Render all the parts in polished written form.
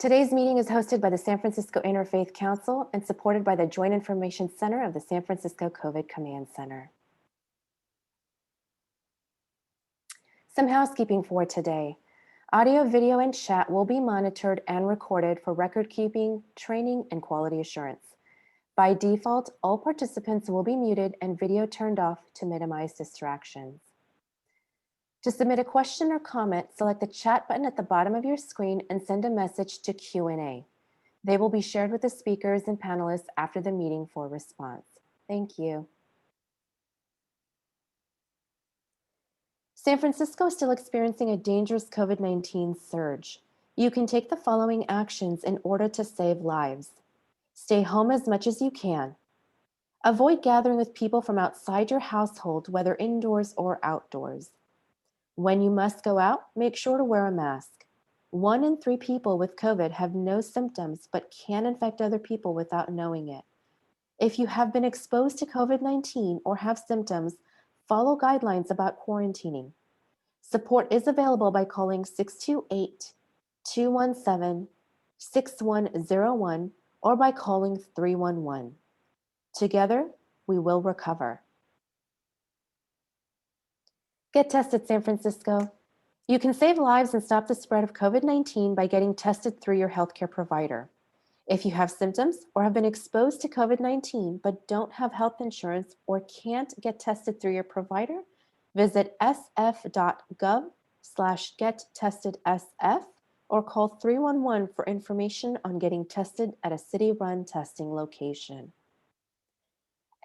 Today's meeting is hosted by the San Francisco Interfaith Council and supported by the Joint Information Center of the San Francisco COVID Command Center. Some housekeeping for today. Audio, video, and chat will be monitored and recorded for record keeping, training, and quality assurance. By default, all participants will be muted and video turned off to minimize distractions. To submit a question or comment, select the chat button at the bottom of your screen and send a message to Q&A. They will be shared with the speakers and panelists after the meeting for response. Thank you. San Francisco is still experiencing a dangerous COVID-19 surge. You can take the following actions in order to save lives. Stay home as much as you can. Avoid gathering with people from outside your household, whether indoors or outdoors. When you must go out, make sure to wear a mask. 1 in 3 people with COVID have no symptoms but can infect other people without knowing it. If you have been exposed to COVID-19 or have symptoms, follow guidelines about quarantining. Support is available by calling 628-217-6101 or by calling 311. Together, we will recover. Get tested, San Francisco. You can save lives and stop the spread of COVID-19 by getting tested through your healthcare provider. If you have symptoms or have been exposed to COVID-19 but don't have health insurance or can't get tested through your provider, visit sf.gov/gettestedsf or call 311 for information on getting tested at a city-run testing location.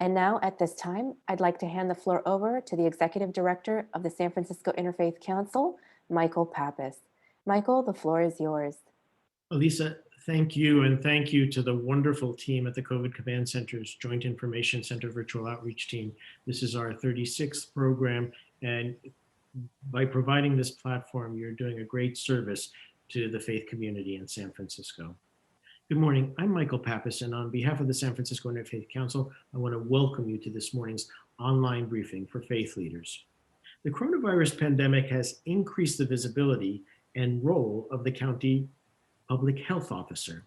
And now, at this time, I'd like to hand the floor over to the Executive Director of the San Francisco Interfaith Council, Michael Pappas. Michael, the floor is yours. Elisa, thank you, and thank you to the wonderful team at the COVID Command Center's Joint Information Center Virtual Outreach Team. This is our 36th program, and by providing this platform, you're doing a great service to the faith community in San Francisco. Good morning, I'm Michael Pappas, and on behalf of the San Francisco Interfaith Council, I want to welcome you to this morning's online briefing for faith leaders. The coronavirus pandemic has increased the visibility and role of the county public health officer.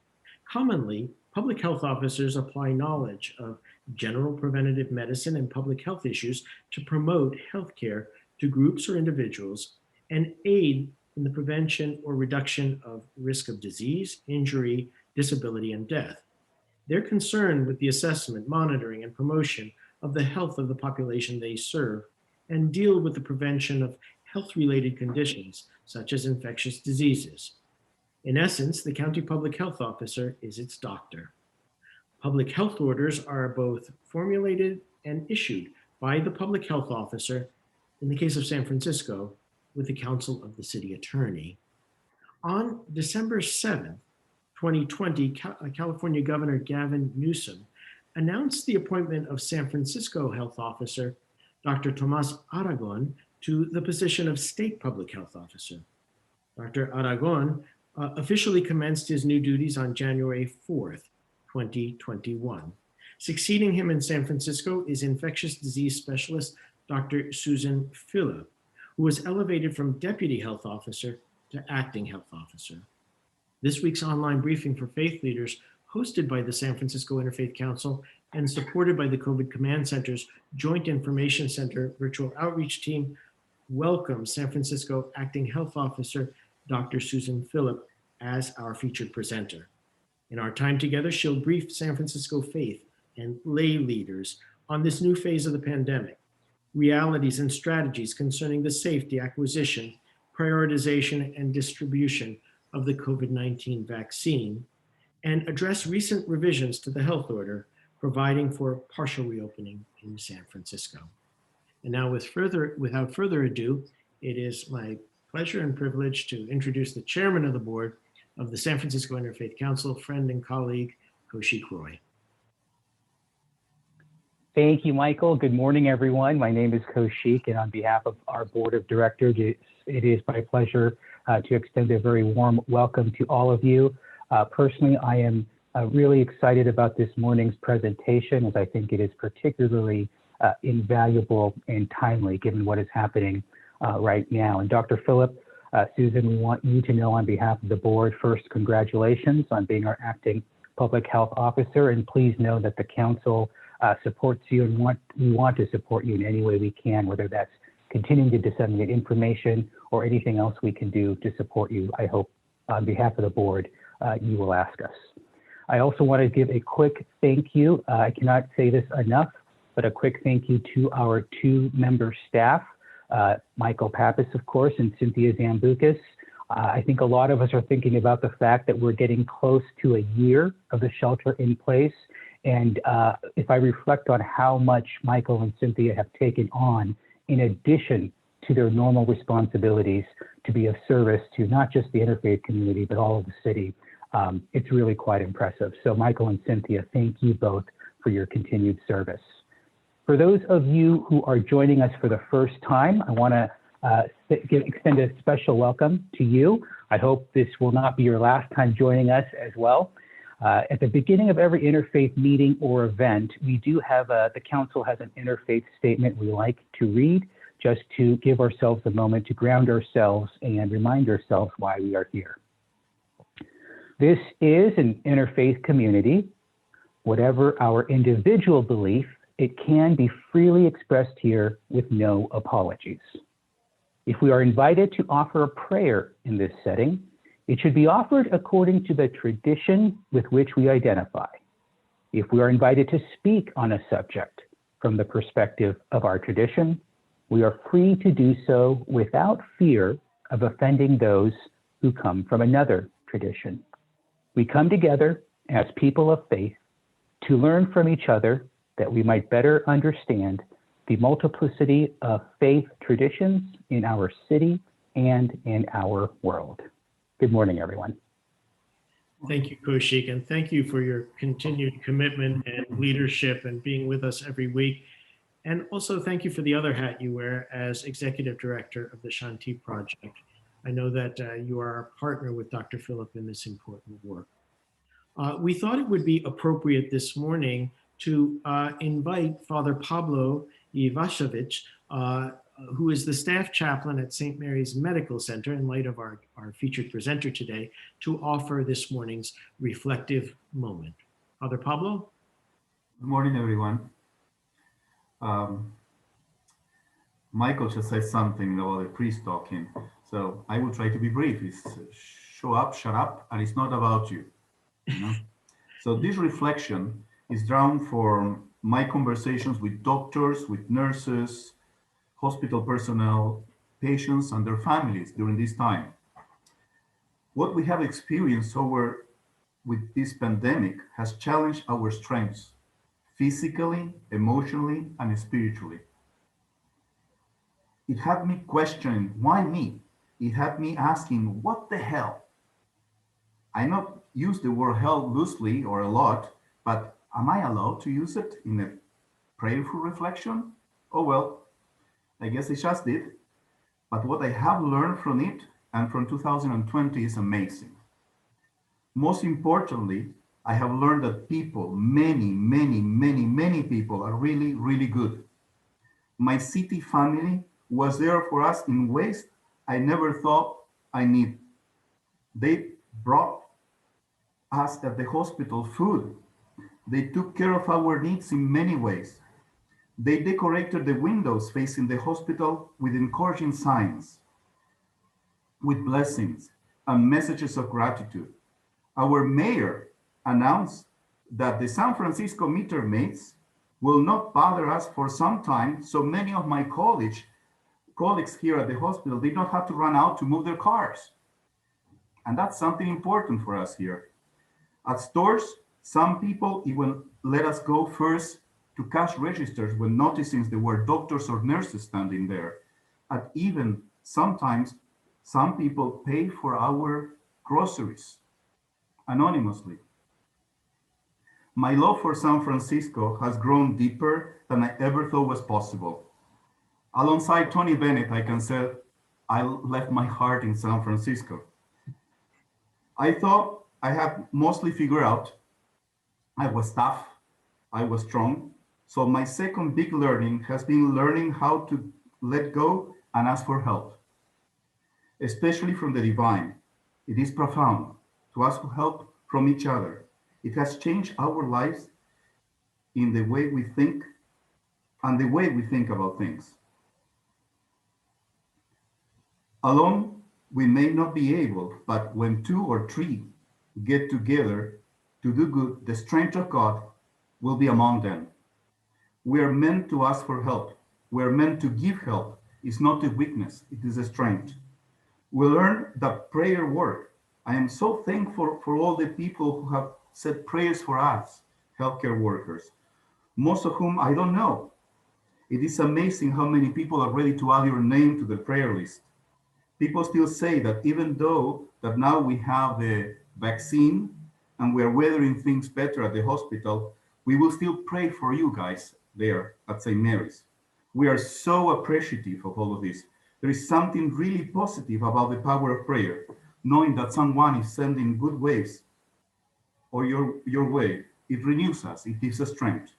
Commonly, public health officers apply knowledge of general preventative medicine and public health issues to promote healthcare to groups or individuals and aid in the prevention or reduction of risk of disease, injury, disability, and death. They're concerned with the assessment, monitoring, and promotion of the health of the population they serve and deal with the prevention of health-related conditions such as infectious diseases. In essence, the county public health officer is its doctor. Public health orders are both formulated and issued by the public health officer, in the case of San Francisco, with the counsel of the city attorney. On December 7th, 2020, California Governor Gavin Newsom announced the appointment of San Francisco Health Officer, Dr. Tomas Aragon, to the position of State Public Health Officer. Dr. Aragon officially commenced his new duties on January 4th, 2021. Succeeding him in San Francisco is infectious disease specialist, Dr. Susan Phillip, who was elevated from Deputy Health Officer to Acting Health Officer. This week's online briefing for faith leaders, hosted by the San Francisco Interfaith Council and supported by the COVID Command Center's Joint Information Center Virtual Outreach Team, welcomes San Francisco Acting Health Officer, Dr. Susan Phillip, as our featured presenter. In our time together, she'll brief San Francisco faith and lay leaders on this new phase of the pandemic, realities and strategies concerning the safety, acquisition, prioritization, and distribution of the COVID-19 vaccine, and address recent revisions to the health order, providing for partial reopening in San Francisco. And now without further ado, it is my pleasure and privilege to introduce the chairman of the board of the San Francisco Interfaith Council, friend and colleague, Kaushik Roy. Thank you, Michael. Good morning, everyone. My name is Kaushik, and on behalf of our board of directors, it is my pleasure to extend a very warm welcome to all of you. Personally, I am really excited about this morning's presentation, as I think it is particularly invaluable and timely given what is happening right now. And Dr. Phillip Susan, we want you to know on behalf of the board, first, congratulations on being our acting public health officer, and please know that the council supports you, and we want to support you in any way we can, whether that's continuing to disseminate information or anything else we can do to support you. I hope on behalf of the board, you will ask us. I also want to give a quick thank you. I cannot say this enough, but a quick thank you to our 2 member staff, Michael Pappas, of course, and Cynthia Zambucas. I think a lot of us are thinking about the fact that we're getting close to a year of the shelter in place. And if I reflect on how much Michael and Cynthia have taken on, in addition to their normal responsibilities to be of service to not just the interfaith community, but all of the city, it's really quite impressive. So Michael and Cynthia, thank you both for your continued service. For those of you who are joining us for the first time, I want to extend a special welcome to you. I hope this will not be your last time joining us as well. At the beginning of every interfaith meeting or event, we do have the council has an interfaith statement we like to read, just to give ourselves a moment to ground ourselves and remind ourselves why we are here. This is an interfaith community. Whatever our individual belief, it can be freely expressed here with no apologies. If we are invited to offer a prayer in this setting, it should be offered according to the tradition with which we identify. If we are invited to speak on a subject from the perspective of our tradition, we are free to do so without fear of offending those who come from another tradition. We come together as people of faith to learn from each other that we might better understand the multiplicity of faith traditions in our city and in our world. Good morning, everyone. Thank you, Kaushik, and thank you for your continued commitment and leadership and being with us every week. And also thank you for the other hat you wear as Executive Director of the Shanti Project. I know that you are a partner with Dr. Philip in this important work. We thought it would be appropriate this morning to invite Father Pablo Ivashevich, who is the staff chaplain at St. Mary's Medical Center, in light of our featured presenter today, to offer this morning's reflective moment. Father Pablo? Good morning, everyone. Michael just said something about the priest talking, so I will try to be brief. It's show up, shut up, and it's not about you. You know? So this reflection is drawn from my conversations with doctors, with nurses, hospital personnel, patients, and their families during this time. What we have experienced with this pandemic has challenged our strengths, physically, emotionally, and spiritually. It had me questioning, why me? It had me asking, what the hell? I not use the word hell loosely or a lot, but am I allowed to use it in a prayerful reflection? Oh well, I guess I just did. But what I have learned from it and from 2020 is amazing. Most importantly, I have learned that people, many people are really, really good. My city family was there for us in ways I never thought I need. They brought us at the hospital food. They took care of our needs in many ways. They decorated the windows facing the hospital with encouraging signs, with blessings and messages of gratitude. Our mayor announced that the San Francisco meter maids will not bother us for some time, so many of my colleagues here at the hospital did not have to run out to move their cars. And that's something important for us here. At stores, some people even let us go first to cash registers when noticing there were doctors or nurses standing there. And even sometimes, some people pay for our groceries anonymously. My love for San Francisco has grown deeper than I ever thought was possible. Alongside Tony Bennett, I can say I left my heart in San Francisco. I thought I had mostly figured out I was tough, I was strong. So my second big learning has been learning how to let go and ask for help. especially from the divine. It is profound to ask for help from each other. It has changed our lives in the way we think and the way we think about things. Alone, we may not be able, but when two or three get together to do good, the strength of God will be among them. We are meant to ask for help. We are meant to give help. It's not a weakness, it is a strength. We learn that prayer works. I am so thankful for all the people who have said prayers for us, healthcare workers, most of whom I don't know. It is amazing how many people are ready to add your name to the prayer list. People still say that even though that now we have the vaccine and we are weathering things better at the hospital, we will still pray for you guys there at St. Mary's. We are so appreciative of all of this. There is something really positive about the power of prayer, knowing that someone is sending good waves or your way. It renews us, it gives us strength.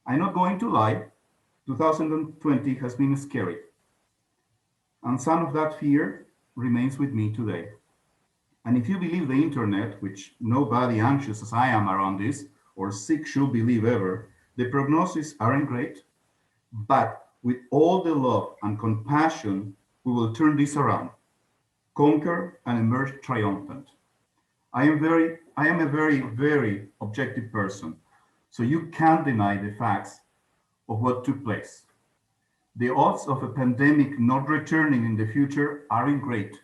I'm not going to lie, 2020 has been scary. And some of that fear remains with me today. And if you believe the internet, which nobody anxious as I am around this, or sick should believe ever, the prognoses aren't great, but with all the love and compassion, we will turn this around, conquer and emerge triumphant. I am a very, very objective person, so you can't deny the facts of what took place. The odds of a pandemic not returning in the future aren't great.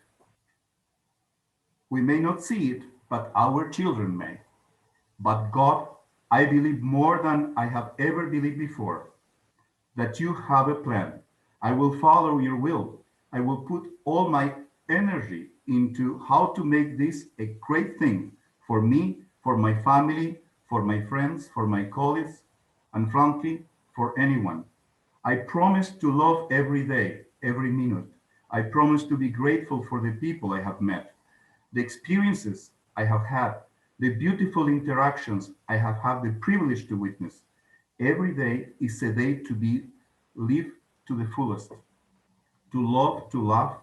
We may not see it, but our children may. But God, I believe more than I have ever believed before, that you have a plan. I will follow your will. I will put all my energy into how to make this a great thing for me, for my family, for my friends, for my colleagues, and frankly, for anyone. I promise to love every day, every minute. I promise to be grateful for the people I have met, the experiences I have had, the beautiful interactions I have had the privilege to witness. Every day is a day to be lived to the fullest, to love, to laugh,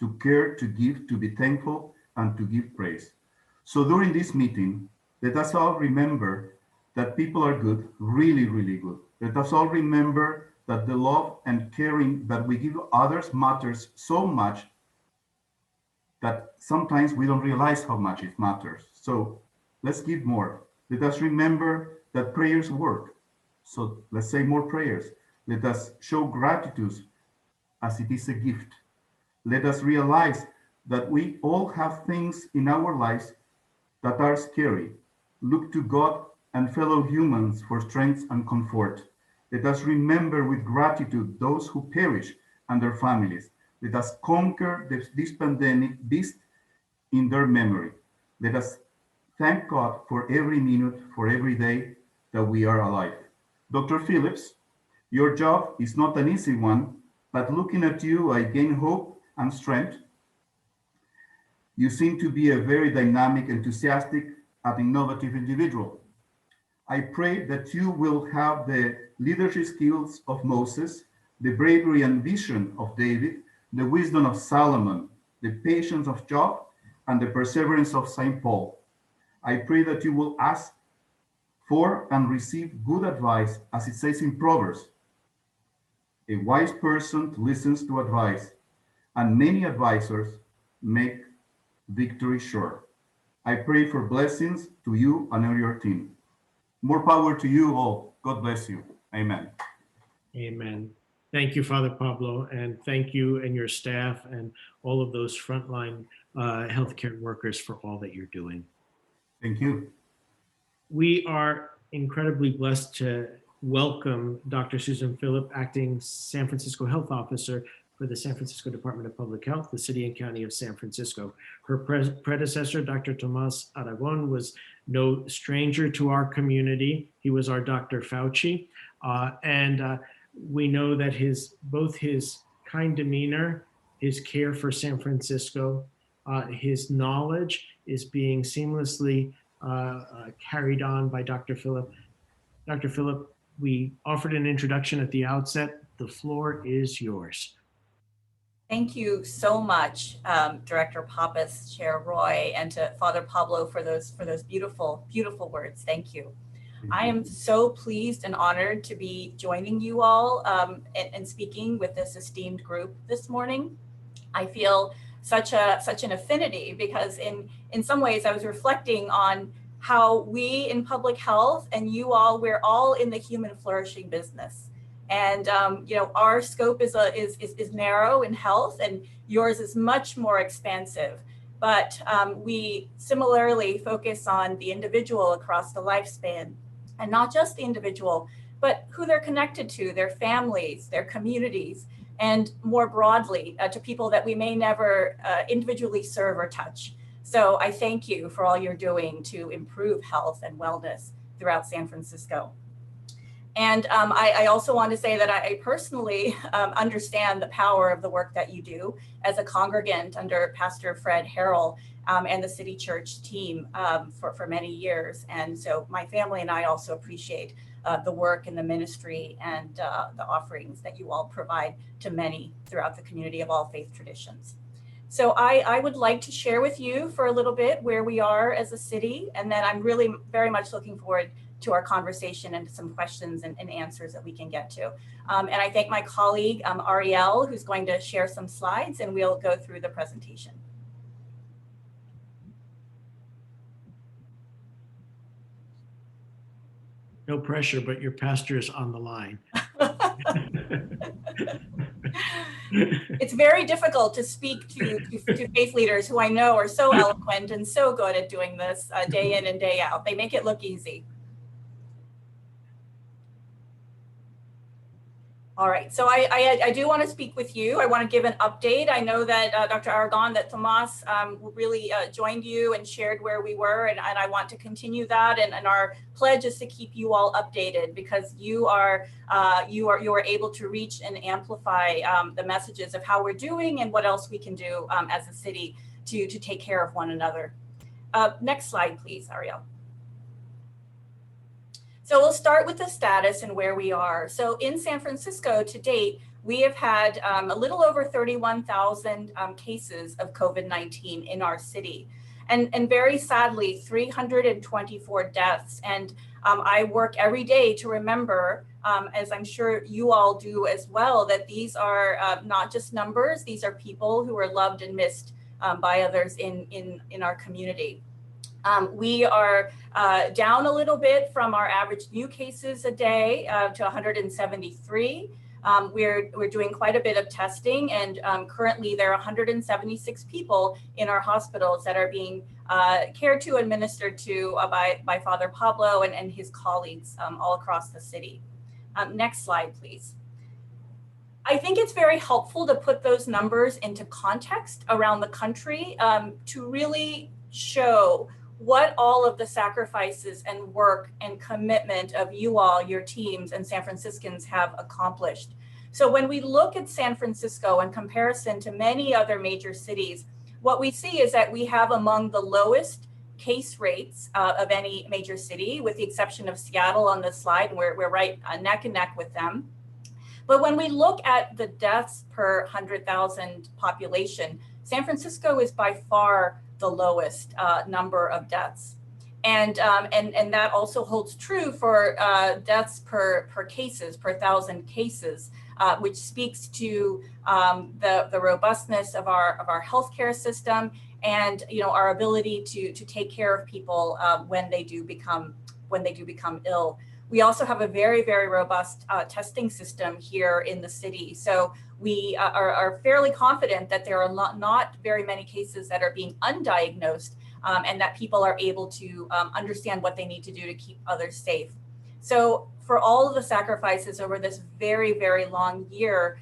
to care, to give, to be thankful, and to give praise. So during this meeting, let us all remember that people are good, really, really good. Let us all remember that the love and caring that we give others matters so much that sometimes we don't realize how much it matters. So let's give more. Let us remember that prayers work. So let's say more prayers. Let us show gratitude as it is a gift. Let us realize that we all have things in our lives that are scary. Look to God and fellow humans for strength and comfort. Let us remember with gratitude those who perish and their families. Let us conquer this pandemic beast in their memory. Let us thank God for every minute, for every day that we are alive. Dr. Phillips, your job is not an easy one, but looking at you, I gain hope and strength. You seem to be a very dynamic, enthusiastic, and innovative individual. I pray that you will have the leadership skills of Moses, the bravery and vision of David, the wisdom of Solomon, the patience of Job, and the perseverance of St. Paul. I pray that you will ask for and receive good advice, as it says in Proverbs. A wise person listens to advice, and many advisors make victory sure. I pray for blessings to you and your team. More power to you all. God bless you. Amen. Amen. Thank you, Father Pablo, and thank you and your staff and all of those frontline healthcare workers for all that you're doing. Thank you. We are incredibly blessed to welcome Dr. Susan Phillip, Acting San Francisco Health Officer for the San Francisco Department of Public Health, the City and County of San Francisco. Her predecessor, Dr. Tomas Aragon, was no stranger to our community. He was our Dr. Fauci, and we know that both his kind demeanor, his care for San Francisco, his knowledge is being seamlessly carried on by Dr. Phillip. Dr. Phillip, we offered an introduction at the outset. The floor is yours. Thank you so much, Director Pappas, Chair Roy, and to Father Pablo for those beautiful, beautiful words. Thank you. I am so pleased and honored to be joining you all and speaking with this esteemed group this morning. I feel such an affinity because in some ways I was reflecting on how we in public health and you all, we're all in the human flourishing business. And you know, our scope is narrow in health, and yours is much more expansive. But we similarly focus on the individual across the lifespan, and not just the individual, but who they're connected to, their families, their communities, and more broadly to people that we may never individually serve or touch. So I thank you for all you're doing to improve health and wellness throughout San Francisco. And I also want to say that I personally understand the power of the work that you do as a congregant under Pastor Fred Harrell and the City Church team for many years. And so my family and I also appreciate the work and the ministry and the offerings that you all provide to many throughout the community of all faith traditions. So I would like to share with you for a little bit where we are as a city, and then I'm really very much looking forward to our conversation and some questions and answers that we can get to. And I thank my colleague, Ariel, who's going to share some slides, and we'll go through the presentation. No pressure, but your pastor is on the line. It's very difficult to speak to faith leaders who I know are so eloquent and so good at doing this day in and day out. They make it look easy. All right, so I do want to speak with you. I want to give an update. I know that Dr. Aragon, that Tomas really joined you and shared where we were, and I want to continue that. And our pledge is to keep you all updated because you are able to reach and amplify the messages of how we're doing and what else we can do as a city to take care of one another. Next slide, please, Ariel. So we'll start with the status and where we are. So in San Francisco to date, we have had a little over 31,000 cases of COVID-19 in our city. And very sadly, 324 deaths. And I work every day to remember, as I'm sure you all do as well, that these are not just numbers, these are people who are loved and missed by others in our community. We are down a little bit from our average new cases a day to 173. We're doing quite a bit of testing, and currently there are 176 people in our hospitals that are being cared to, administered to by Father Pablo and his colleagues all across the city. Next slide, please. I think it's very helpful to put those numbers into context around the country to really show what all of the sacrifices and work and commitment of you all, your teams and San Franciscans have accomplished. So when we look at San Francisco in comparison to many other major cities, what we see is that we have among the lowest case rates of any major city, with the exception of Seattle on this slide, and we're right neck and neck with them. But when we look at the deaths per 100,000 population, San Francisco is by far the lowest number of deaths. And that also holds true for deaths per cases, per 1,000 cases, which speaks to the robustness of our healthcare system and our ability to take care of people when they do become ill. We also have a very, very robust testing system here in the city. So we are fairly confident that there are not very many cases that are being undiagnosed and that people are able to understand what they need to do to keep others safe. So for all of the sacrifices over this very, very long year,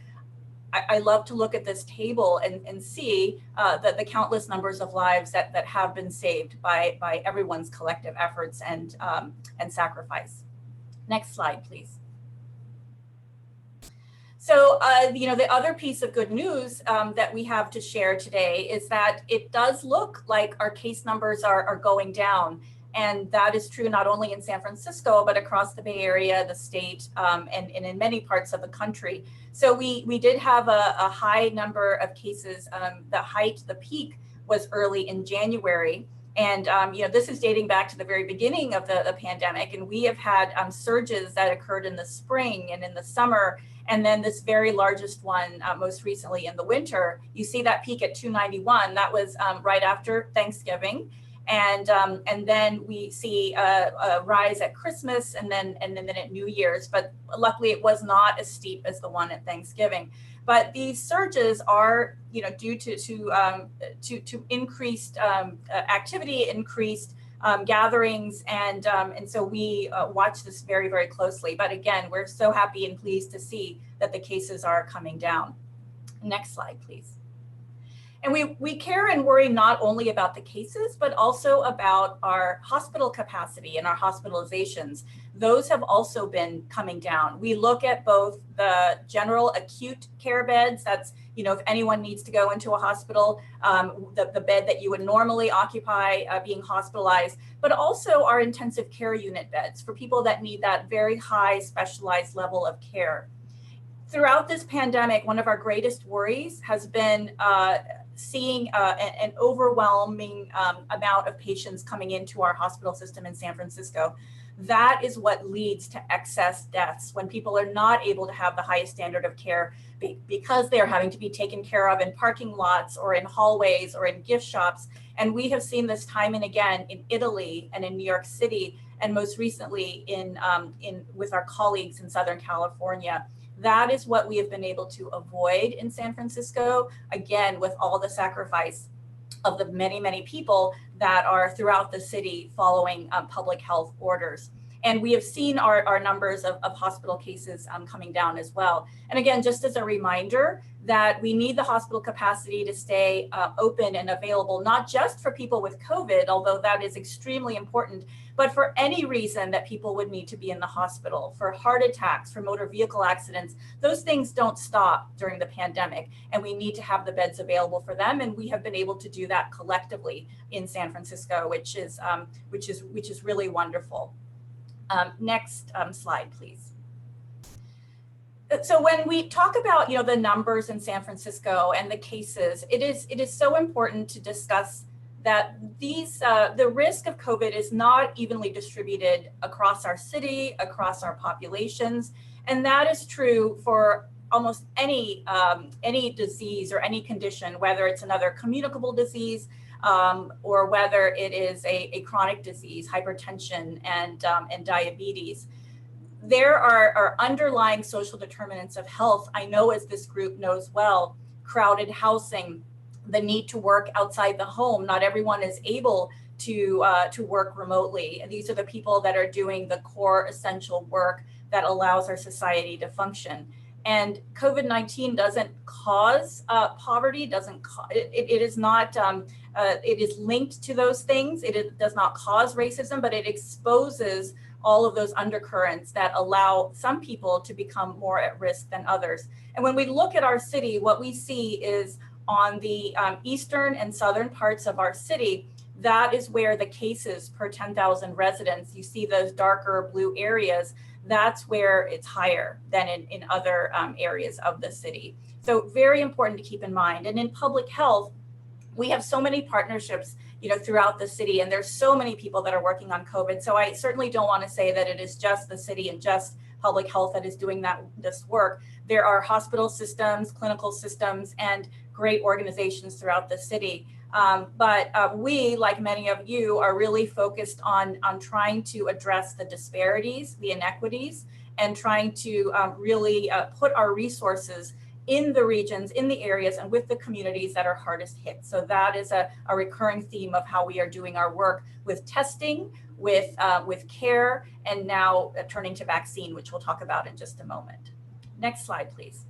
I love to look at this table and see that the countless numbers of lives that have been saved by everyone's collective efforts and sacrifice. Next slide, please. So, the other piece of good news that we have to share today is that it does look like our case numbers are going down. And that is true not only in San Francisco, but across the Bay Area, the state, and in many parts of the country. So we did have a high number of cases. The peak was early in January. And this is dating back to the very beginning of the pandemic. And we have had surges that occurred in the spring and in the summer. And then this very largest one, most recently in the winter. You see that peak at 291. That was right after Thanksgiving. And then we see a rise at Christmas and then at New Year's, but luckily it was not as steep as the one at Thanksgiving. But these surges are, due to increased activity, increased gatherings, and so we watch this very, very closely. But again, we're so happy and pleased to see that the cases are coming down. Next slide, please. And we care and worry not only about the cases, but also about our hospital capacity and our hospitalizations. Those have also been coming down. We look at both the general acute care beds, that's, if anyone needs to go into a hospital, the bed that you would normally occupy being hospitalized, but also our intensive care unit beds for people that need that very high specialized level of care. Throughout this pandemic, one of our greatest worries has been seeing an overwhelming amount of patients coming into our hospital system in San Francisco. That is what leads to excess deaths when people are not able to have the highest standard of care because they are having to be taken care of in parking lots or in hallways or in gift shops. And we have seen this time and again in Italy and in New York City, and most recently with our colleagues in Southern California. That is what we have been able to avoid in San Francisco, again, with all the sacrifice of the many, many people that are throughout the city following public health orders. And we have seen our numbers of hospital cases coming down as well. And again, just as a reminder that we need the hospital capacity to stay open and available, not just for people with COVID, although that is extremely important, but for any reason that people would need to be in the hospital, for heart attacks, for motor vehicle accidents. Those things don't stop during the pandemic, and we need to have the beds available for them. And we have been able to do that collectively in San Francisco, which is really wonderful. Next slide, please. So when we talk about the numbers in San Francisco and the cases, it is so important to discuss that the risk of COVID is not evenly distributed across our city, across our populations, and that is true for almost any disease or any condition, whether it's another communicable disease or whether it is a chronic disease, hypertension and diabetes. There are underlying social determinants of health. I know, as this group knows well, crowded housing, the need to work outside the home. Not everyone is able to work remotely. And these are the people that are doing the core essential work that allows our society to function. And COVID-19 doesn't cause poverty, it is not, it is linked to those things. It does not cause racism, but it exposes all of those undercurrents that allow some people to become more at risk than others. And when we look at our city, what we see is on the eastern and southern parts of our city, that is where the cases per 10,000 residents, you see those darker blue areas, that's where it's higher than in other areas of the city. So very important to keep in mind. And in public health, we have so many partnerships throughout the city, and there's so many people that are working on COVID. So I certainly don't want to say that it is just the city and just public health that is doing this work. There are hospital systems, clinical systems, and great organizations throughout the city. But we, like many of you, are really focused on trying to address the disparities, the inequities, and trying to really put our resources in the regions, in the areas, and with the communities that are hardest hit. So that is a recurring theme of how we are doing our work with testing, with care, and now turning to vaccine, which we'll talk about in just a moment. Next slide, please.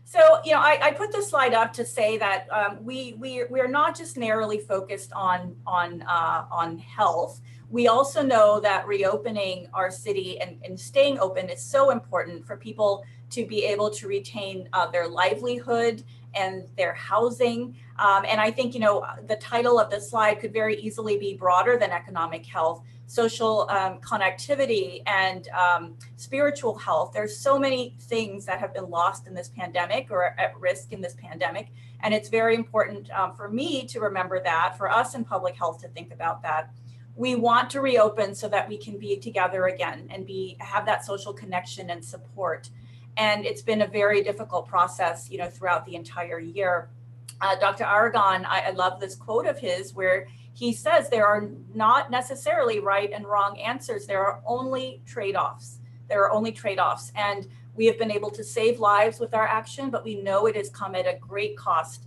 So, I put this slide up to say that we are not just narrowly focused on health. We also know that reopening our city and staying open is so important for people to be able to retain their livelihood and their housing. And I think, the title of this slide could very easily be broader than economic health, social connectivity, and spiritual health. There's so many things that have been lost in this pandemic or at risk in this pandemic. And it's very important for me to remember that, for us in public health to think about that. We want to reopen so that we can be together again and have that social connection and support. And it's been a very difficult process, throughout the entire year. Dr. Aragon, I love this quote of his where he says there are not necessarily right and wrong answers. There are only trade-offs. There are only trade-offs. And we have been able to save lives with our action, but we know it has come at a great cost,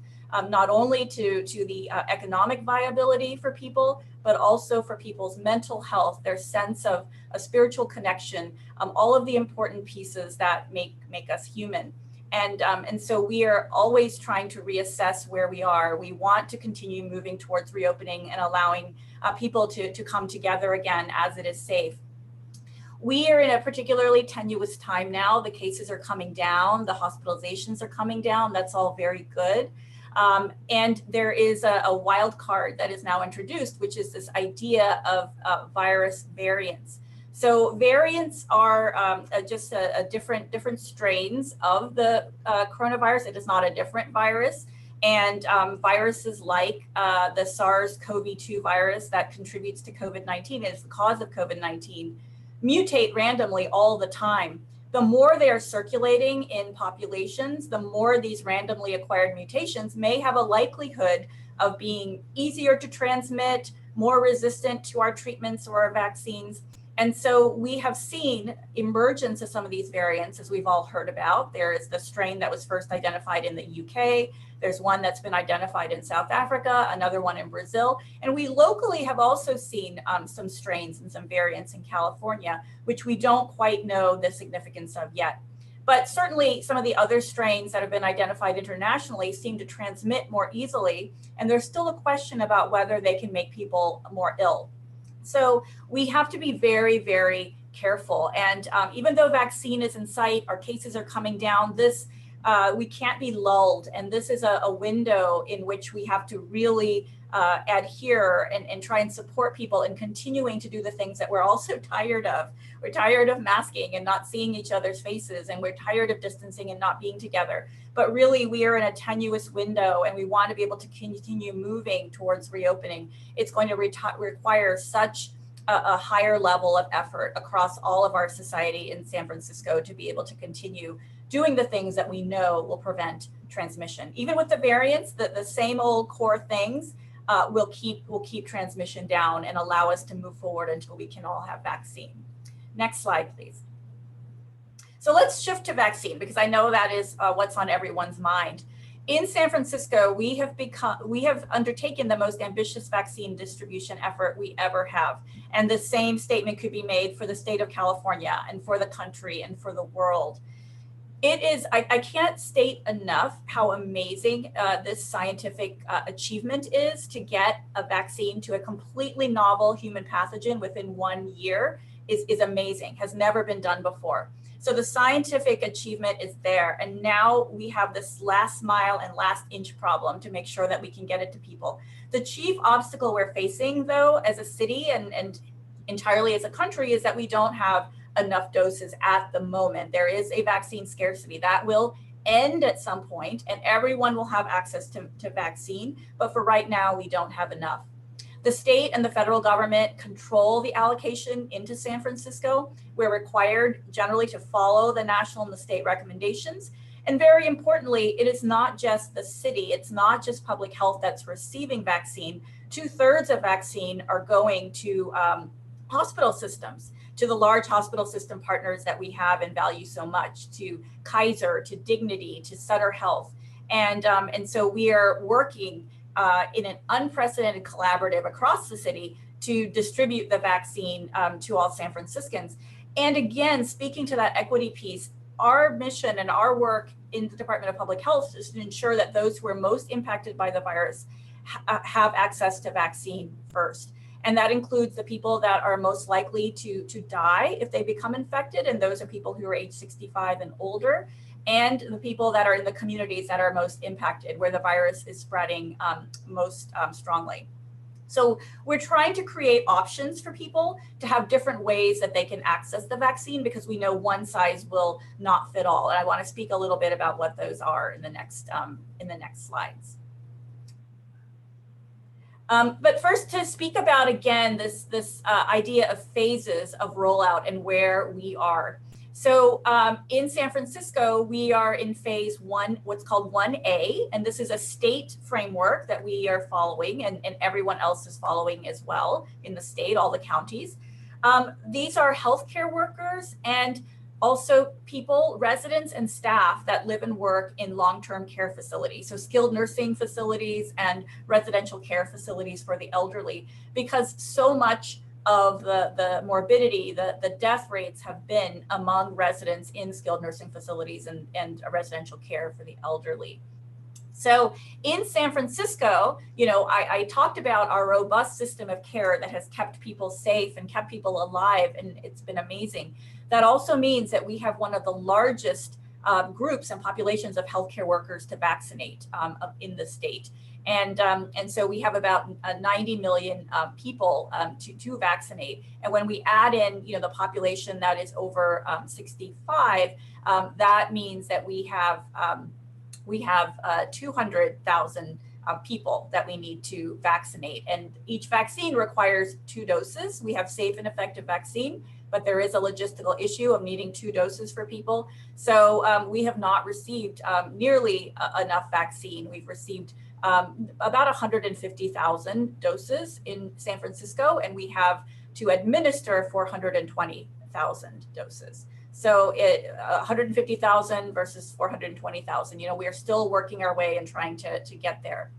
not only to the economic viability for people, but also for people's mental health, their sense of a spiritual connection, all of the important pieces that make us human. And so we are always trying to reassess where we are. We want to continue moving towards reopening and allowing people to come together again as it is safe. We are in a particularly tenuous time now. The cases are coming down, the hospitalizations are coming down. That's all very good. And there is a wild card that is now introduced, which is this idea of virus variants. So variants are just a different strains of the coronavirus. It is not a different virus. And viruses like the SARS-CoV-2 virus that contributes to COVID-19 is the cause of COVID-19 mutate randomly all the time. The more they are circulating in populations, the more these randomly acquired mutations may have a likelihood of being easier to transmit, more resistant to our treatments or our vaccines. And so we have seen emergence of some of these variants, as we've all heard about. There is the strain that was first identified in the UK. There's one that's been identified in South Africa, another one in Brazil. And we locally have also seen some strains and some variants in California, which we don't quite know the significance of yet. But certainly some of the other strains that have been identified internationally seem to transmit more easily. And there's still a question about whether they can make people more ill. So we have to be very, very careful. And even though vaccine is in sight, our cases are coming down, we can't be lulled. And this is a window in which we have to really adhere and try and support people in continuing to do the things that we're also tired of. We're tired of masking and not seeing each other's faces, and we're tired of distancing and not being together. But really, we are in a tenuous window, and we want to be able to continue moving towards reopening. It's going to require such a higher level of effort across all of our society in San Francisco to be able to continue doing the things that we know will prevent transmission. Even with the variants, the same old core things will keep transmission down and allow us to move forward until we can all have vaccine. Next slide, please. So let's shift to vaccine, because I know that is what's on everyone's mind. In San Francisco, we have undertaken the most ambitious vaccine distribution effort we ever have. And the same statement could be made for the state of California and for the country and for the world. It is, I can't state enough how amazing this scientific achievement is to get a vaccine to a completely novel human pathogen within 1 year is amazing, has never been done before. So the scientific achievement is there. And now we have this last mile and last inch problem to make sure that we can get it to people. The chief obstacle we're facing, though, as a city and entirely as a country, is that we don't have enough doses at the moment. There is a vaccine scarcity that will end at some point, and everyone will have access to vaccine. But for right now, we don't have enough. The state and the federal government control the allocation into San Francisco. We're required generally to follow the national and the state recommendations. And very importantly, it is not just the city, it's not just public health that's receiving vaccine. 2/3 of vaccine are going to hospital systems, to the large hospital system partners that we have and value so much, to Kaiser, to Dignity, to Sutter Health. And so we are working in an unprecedented collaborative across the city to distribute the vaccine to all San Franciscans. And again, speaking to that equity piece, our mission and our work in the Department of Public Health is to ensure that those who are most impacted by the virus have access to vaccine first. And that includes the people that are most likely to die if they become infected. And those are people who are age 65 and older. and the people that are in the communities that are most impacted, where the virus is spreading most strongly. So we're trying to create options for people to have different ways that they can access the vaccine, because we know one size will not fit all. And I want to speak a little bit about what those are in the next slides. But first, to speak about, again, this idea of phases of rollout and where we are. So in San Francisco, we are in phase 1, what's called 1A, and this is a state framework that we are following, and everyone else is following as well in the state, all the counties. These are healthcare workers and also people, residents and staff that live and work in long-term care facilities, so skilled nursing facilities and residential care facilities for the elderly, because so much of the morbidity, the death rates have been among residents in skilled nursing facilities and residential care for the elderly. So in San Francisco, you know, I talked about our robust system of care that has kept people safe and kept people alive, and it's been amazing. That also means that we have one of the largest groups and populations of healthcare workers to vaccinate in the state. And so we have about 90 million people to vaccinate. And when we add in, you know, the population that is over 65, that means that we have 200,000 people that we need to vaccinate. And each vaccine requires 2 doses. We have safe and effective vaccine, but there is a logistical issue of needing 2 doses for people. So we have not received nearly enough vaccine. We've received about 150,000 doses in San Francisco, and we have to administer 420,000 doses. So 150,000 versus 420,000, you know, we are still working our way and trying to get there.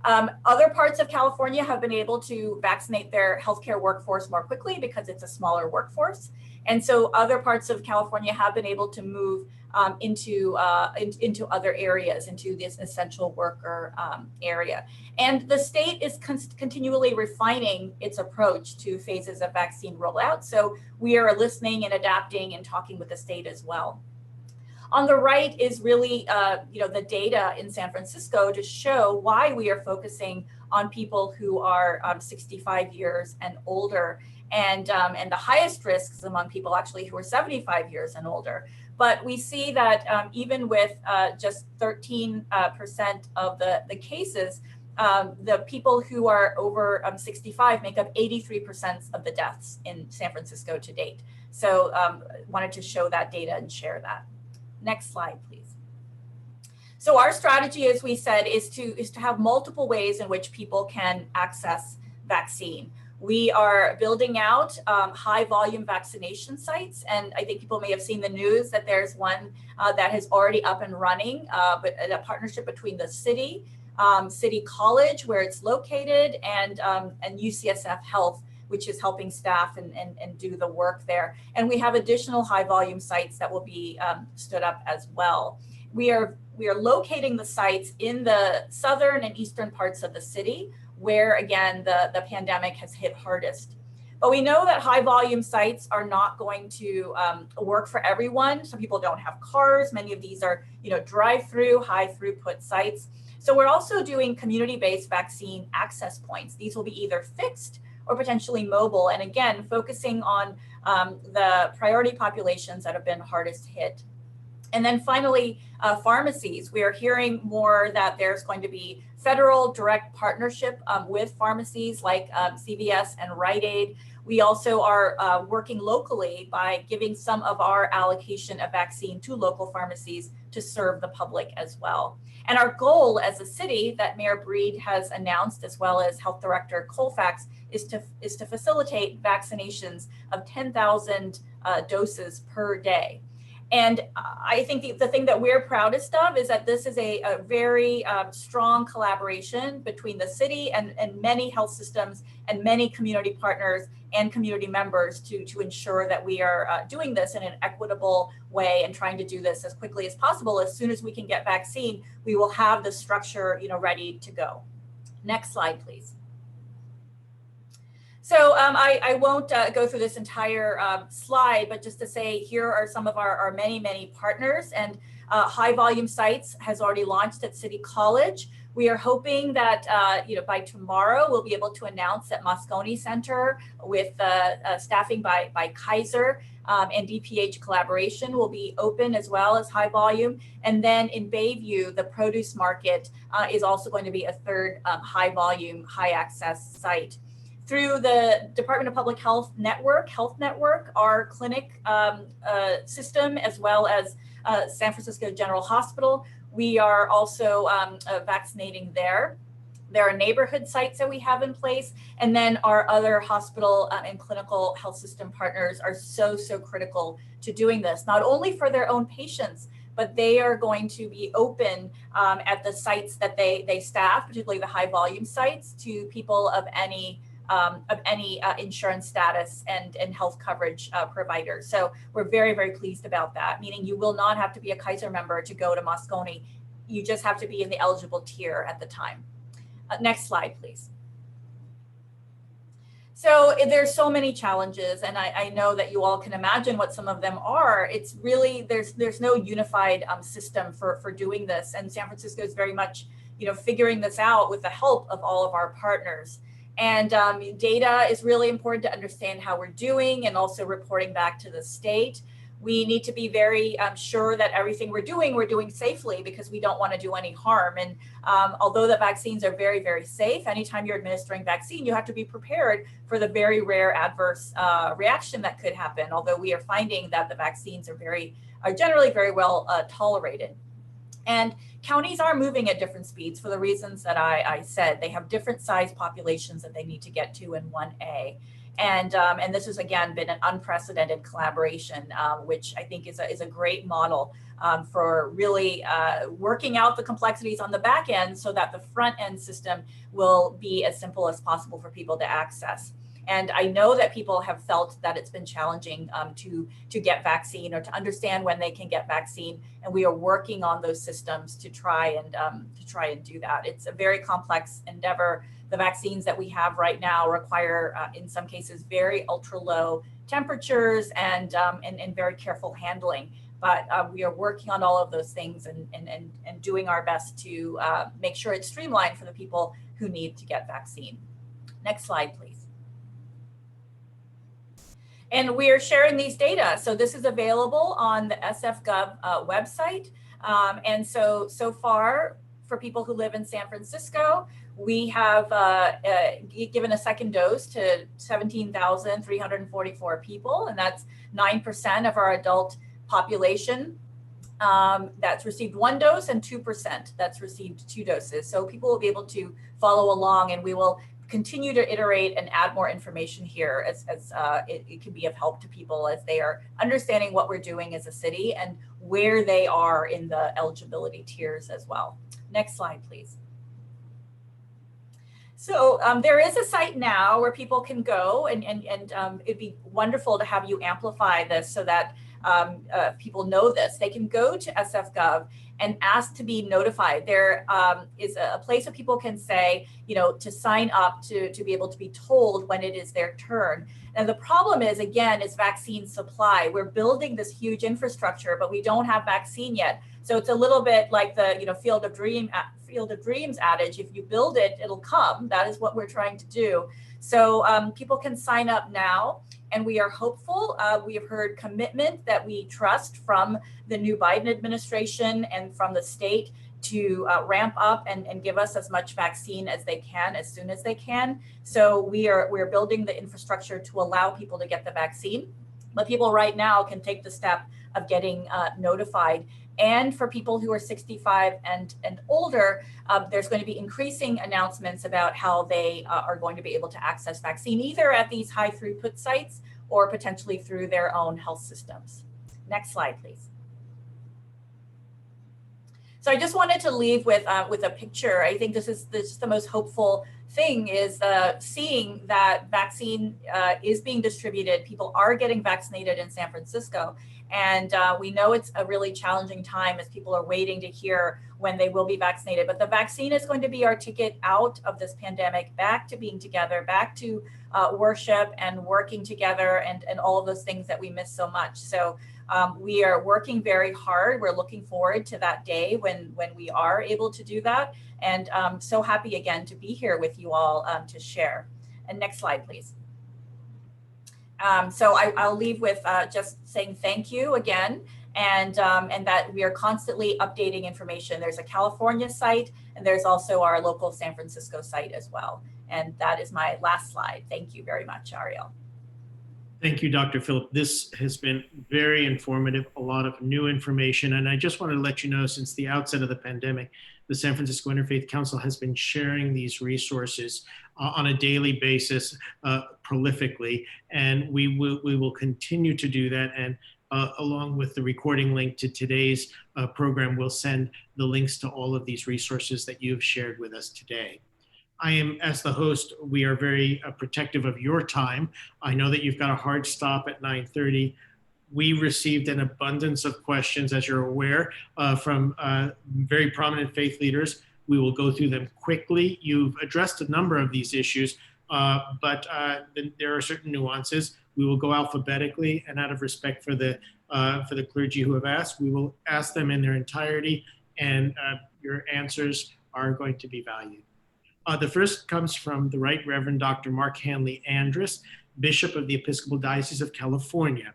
Other parts of California have been able to vaccinate their healthcare workforce more quickly because it's a smaller workforce. And so other parts of California have been able to move into other areas, into this essential worker area. And the state is continually refining its approach to phases of vaccine rollout. So we are listening and adapting and talking with the state as well. On the right is really, you know, the data in San Francisco to show why we are focusing on people who are 65 years and older, and the highest risks among people actually who are 75 years and older. But we see that even with just 13% of the cases, the people who are over 65 make up 83% of the deaths in San Francisco to date. So wanted to show that data and share that. Next slide, please. So our strategy, as we said, is to have multiple ways in which people can access vaccine. We are building out high volume vaccination sites. And I think people may have seen the news that there's one that is already up and running, but a partnership between the City College, where it's located, and UCSF Health, which is helping staff and do the work there. And we have additional high volume sites that will be stood up as well. We are locating the sites in the southern and eastern parts of the city, where again, the pandemic has hit hardest. But we know that high volume sites are not going to work for everyone. Some people don't have cars. Many of these are, you know, drive-through, high throughput sites. So we're also doing community-based vaccine access points. These will be either fixed or potentially mobile. And again, focusing on the priority populations that have been hardest hit. And then finally, pharmacies. We are hearing more that there's going to be federal direct partnership with pharmacies like CVS and Rite Aid. We also are working locally by giving some of our allocation of vaccine to local pharmacies to serve the public as well. And our goal as a city that Mayor Breed has announced, as well as Health Director Colfax, is to facilitate vaccinations of 10,000 doses per day. And I think the thing that we're proudest of is that this is a very strong collaboration between the city and many health systems and many community partners and community members to ensure that we are doing this in an equitable way and trying to do this as quickly as possible. As soon as we can get vaccine, we will have the structure, you know, ready to go. Next slide, please. So I won't go through this entire slide, but just to say here are some of our many, many partners, and High Volume Sites has already launched at City College. We are hoping that by tomorrow we'll be able to announce that Moscone Center with staffing by Kaiser and DPH collaboration will be open as well as High Volume. And then in Bayview, the produce market is also going to be a third high volume, high access site. Through the Department of Public Health Network, our clinic system, as well as San Francisco General Hospital, we are also vaccinating there. There are neighborhood sites that we have in place. And then our other hospital and clinical health system partners are so critical to doing this, not only for their own patients, but they are going to be open at the sites that they staff, particularly the high volume sites, to people of any insurance status and health coverage provider. So we're very pleased about that, meaning you will not have to be a Kaiser member to go to Moscone. You just have to be in the eligible tier at the time. Next slide, please. So there's so many challenges, and I know that you all can imagine what some of them are. It's really, there's no unified system for doing this, and San Francisco is very much figuring this out with the help of all of our partners. And data is really important to understand how we're doing, and also reporting back to the state. We need to be very sure that everything we're doing safely, because we don't want to do any harm. And although the vaccines are very safe, anytime you're administering vaccine, you have to be prepared for the very rare adverse reaction that could happen. Although we are finding that the vaccines are generally very well tolerated. And counties are moving at different speeds for the reasons that I said. They have different size populations that they need to get to in 1A. And this has, again, been an unprecedented collaboration, which I think is a great model for really working out the complexities on the back end so that the front end system will be as simple as possible for people to access. And I know that people have felt that it's been challenging to get vaccine, or to understand when they can get vaccine. And we are working on those systems to try and do that. It's a very complex endeavor. The vaccines that we have right now require, in some cases, very ultra low temperatures and very careful handling. But we are working on all of those things and doing our best to make sure it's streamlined for the people who need to get vaccine. Next slide, please. And we are sharing these data. So this is available on the SF.gov website. And so far, for people who live in San Francisco, we have given a second dose to 17,344 people, and that's 9% of our adult population that's received one dose, and 2% that's received 2 doses. So people will be able to follow along, and we will continue to iterate and add more information here as it can be of help to people as they are understanding what we're doing as a city and where they are in the eligibility tiers as well. Next slide, please. So there is a site now where people can go, and it'd be wonderful to have you amplify this so that people know this. They can go to SF.gov and ask to be notified. There is a place where people can say, to sign up to be able to be told when it is their turn. And the problem is, again, is vaccine supply. We're building this huge infrastructure, but we don't have vaccine yet. So it's a little bit like the Field of Dreams adage: if you build it, it'll come. That is what we're trying to do. So people can sign up now, and we are hopeful. We have heard commitment that we trust from the new Biden administration and from the state to ramp up and give us as much vaccine as they can, as soon as they can. So we're building the infrastructure to allow people to get the vaccine. But people right now can take the step of getting notified. And for people who are 65 and older, there's going to be increasing announcements about how they are going to be able to access vaccine, either at these high throughput sites or potentially through their own health systems. Next slide, please. So I just wanted to leave with a picture. I think this is the most hopeful thing, is seeing that vaccine is being distributed. People are getting vaccinated in San Francisco. And we know it's a really challenging time as people are waiting to hear when they will be vaccinated. But the vaccine is going to be our ticket out of this pandemic, back to being together, back to worship and working together, and all of those things that we miss so much. So we are working very hard. We're looking forward to that day when we are able to do that. And so happy again to be here with you all to share. And next slide, please. So I'll leave with just saying thank you again, and that we are constantly updating information. There's a California site, and there's also our local San Francisco site as well. And that is my last slide. Thank you very much, Ariel. Thank you, Dr. Phillip. This has been very informative, a lot of new information. And I just wanted to let you know, since the outset of the pandemic, the San Francisco Interfaith Council has been sharing these resources on a daily basis prolifically. And we will continue to do that. And along with the recording link to today's program, we'll send the links to all of these resources that you've shared with us today. I am, as the host, we are very protective of your time. I know that you've got a hard stop at 9:30. We received an abundance of questions, as you're aware, from very prominent faith leaders. We will go through them quickly. You've addressed a number of these issues, but there are certain nuances. We will go alphabetically, and out of respect for the clergy who have asked, we will ask them in their entirety, and your answers are going to be valued. The first comes from the Right Reverend Dr. Mark Hanley Andrus, Bishop of the Episcopal Diocese of California.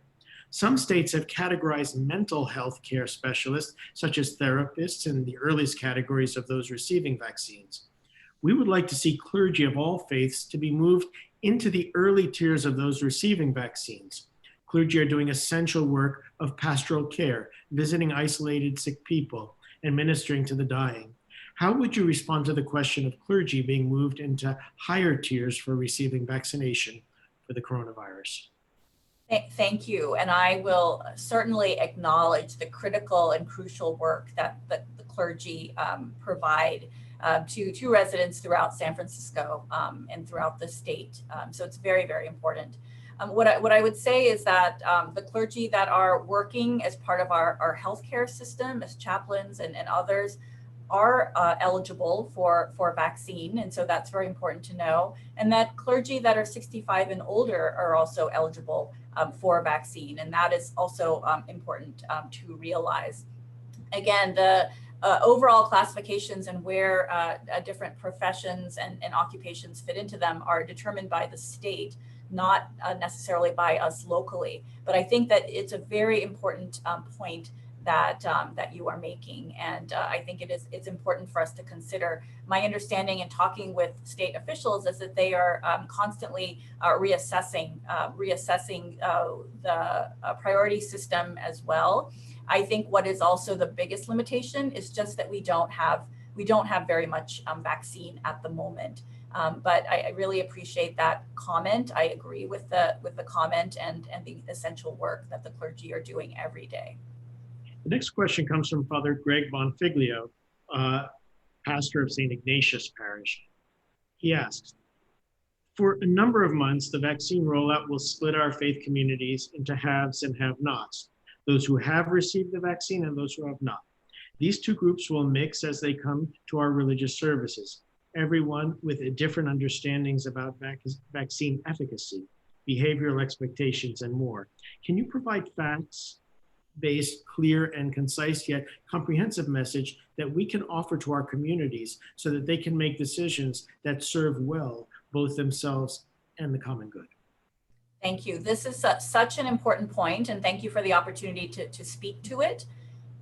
Some states have categorized mental health care specialists, such as therapists, in the earliest categories of those receiving vaccines. We would like to see clergy of all faiths to be moved into the early tiers of those receiving vaccines. Clergy are doing essential work of pastoral care, visiting isolated sick people, and ministering to the dying. How would you respond to the question of clergy being moved into higher tiers for receiving vaccination for the coronavirus? Thank you. And I will certainly acknowledge the critical and crucial work that the clergy provide to residents throughout San Francisco and throughout the state. So it's very, very important. What I would say is that the clergy that are working as part of our healthcare system, as chaplains and others, are eligible for vaccine. And so that's very important to know. And that clergy that are 65 and older are also eligible for vaccine. And that is also important to realize. Again, the overall classifications and where different professions and occupations fit into them are determined by the state, not necessarily by us locally. But I think that it's a very important point that you are making, and I think it's important for us to consider. My understanding in talking with state officials is that they are constantly reassessing the priority system as well. I think what is also the biggest limitation is just that we don't have very much vaccine at the moment. But I really appreciate that comment. I agree with the comment and the essential work that the clergy are doing every day. The next question comes from Father Greg Bonfiglio, pastor of St. Ignatius Parish. He asks, for a number of months, the vaccine rollout will split our faith communities into haves and have-nots, those who have received the vaccine and those who have not. These two groups will mix as they come to our religious services, everyone with different understandings about vaccine efficacy, behavioral expectations, and more. Can you provide facts-based, clear, and concise yet comprehensive message that we can offer to our communities so that they can make decisions that serve well both themselves and the common good? Thank you. This is such an important point, and thank you for the opportunity to speak to it.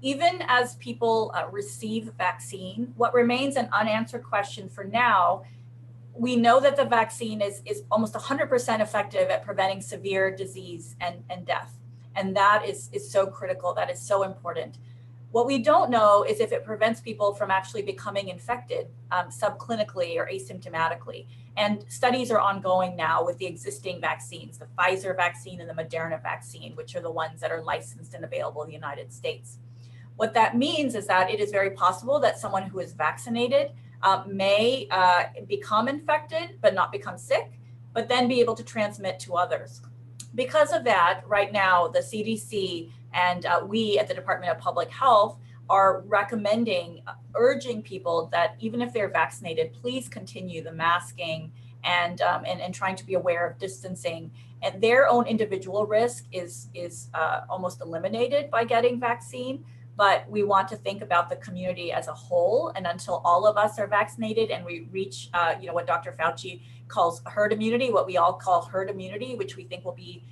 Even as people receive vaccine, what remains an unanswered question for now, we know that the vaccine is almost 100% effective at preventing severe disease and death. And that is so critical, that is so important. What we don't know is if it prevents people from actually becoming infected subclinically or asymptomatically. And studies are ongoing now with the existing vaccines, the Pfizer vaccine and the Moderna vaccine, which are the ones that are licensed and available in the United States. What that means is that it is very possible that someone who is vaccinated may become infected but not become sick, but then be able to transmit to others. Because of that, right now, the CDC and we at the Department of Public Health are recommending, urging people that even if they're vaccinated, please continue the masking and trying to be aware of distancing. And their own individual risk is almost eliminated by getting vaccine. But we want to think about the community as a whole. And until all of us are vaccinated and we reach, what Dr. Fauci calls herd immunity, what we all call herd immunity, which we think will be,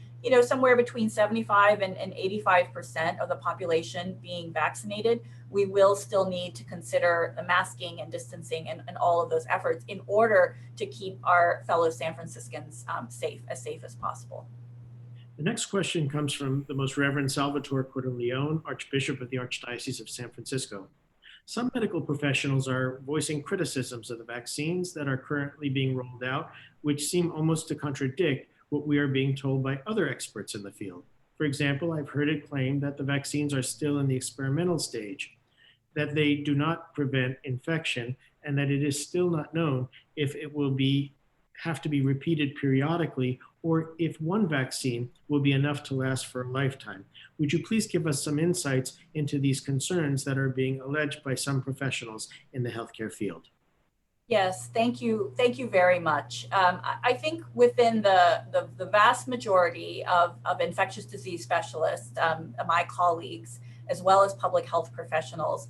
somewhere between 75 and 85% of the population being vaccinated, we will still need to consider the masking and distancing and all of those efforts in order to keep our fellow San Franciscans safe as possible. The next question comes from the Most Reverend Salvatore Cordileone, Archbishop of the Archdiocese of San Francisco. Some medical professionals are voicing criticisms of the vaccines that are currently being rolled out, which seem almost to contradict what we are being told by other experts in the field. For example, I've heard it claimed that the vaccines are still in the experimental stage, that they do not prevent infection, and that it is still not known if it will have to be repeated periodically or if one vaccine will be enough to last for a lifetime. Would you please give us some insights into these concerns that are being alleged by some professionals in the healthcare field? Yes, thank you. Thank you very much. I think within the vast majority of infectious disease specialists, my colleagues, as well as public health professionals,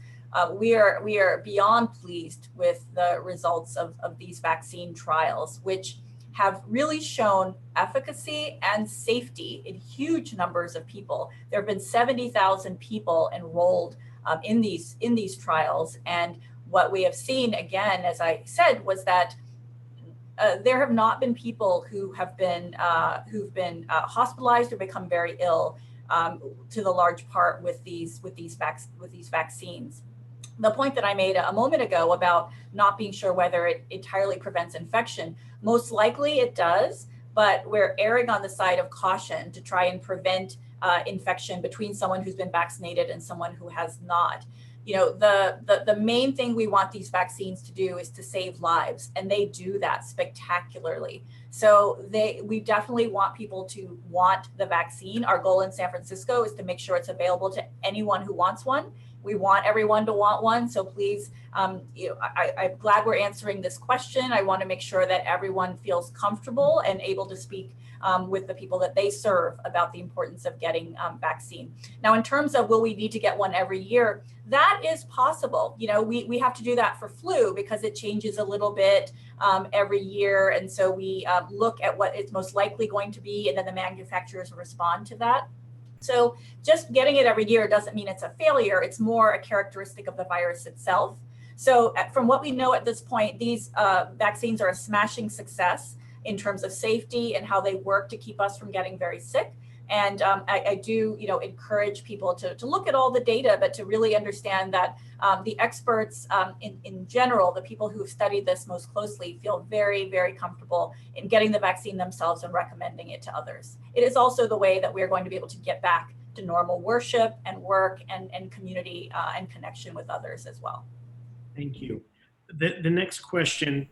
we are beyond pleased with the results of these vaccine trials, which have really shown efficacy and safety in huge numbers of people. There have been 70,000 people enrolled in these trials, and what we have seen, again, as I said, was that there have not been people who've been hospitalized or become very ill, to the large part with these vaccines. The point that I made a moment ago about not being sure whether it entirely prevents infection, most likely it does, but we're erring on the side of caution to try and prevent infection between someone who's been vaccinated and someone who has not. The main thing we want these vaccines to do is to save lives, and they do that spectacularly. So we definitely want people to want the vaccine. Our goal in San Francisco is to make sure it's available to anyone who wants one. We want everyone to want one. So please, I'm glad we're answering this question. I want to make sure that everyone feels comfortable and able to speak with the people that they serve about the importance of getting vaccine. Now, in terms of will we need to get one every year, that is possible. We have to do that for flu because it changes a little bit every year. And so we look at what it's most likely going to be, and then the manufacturers respond to that. So just getting it every year doesn't mean it's a failure. It's more a characteristic of the virus itself. So from what we know at this point, these vaccines are a smashing success in terms of safety and how they work to keep us from getting very sick. And I do, encourage people to look at all the data, but to really understand that the experts in general, the people who have studied this most closely, feel very, very comfortable in getting the vaccine themselves and recommending it to others. It is also the way that we're going to be able to get back to normal worship and work and community and connection with others as well. Thank you. The next question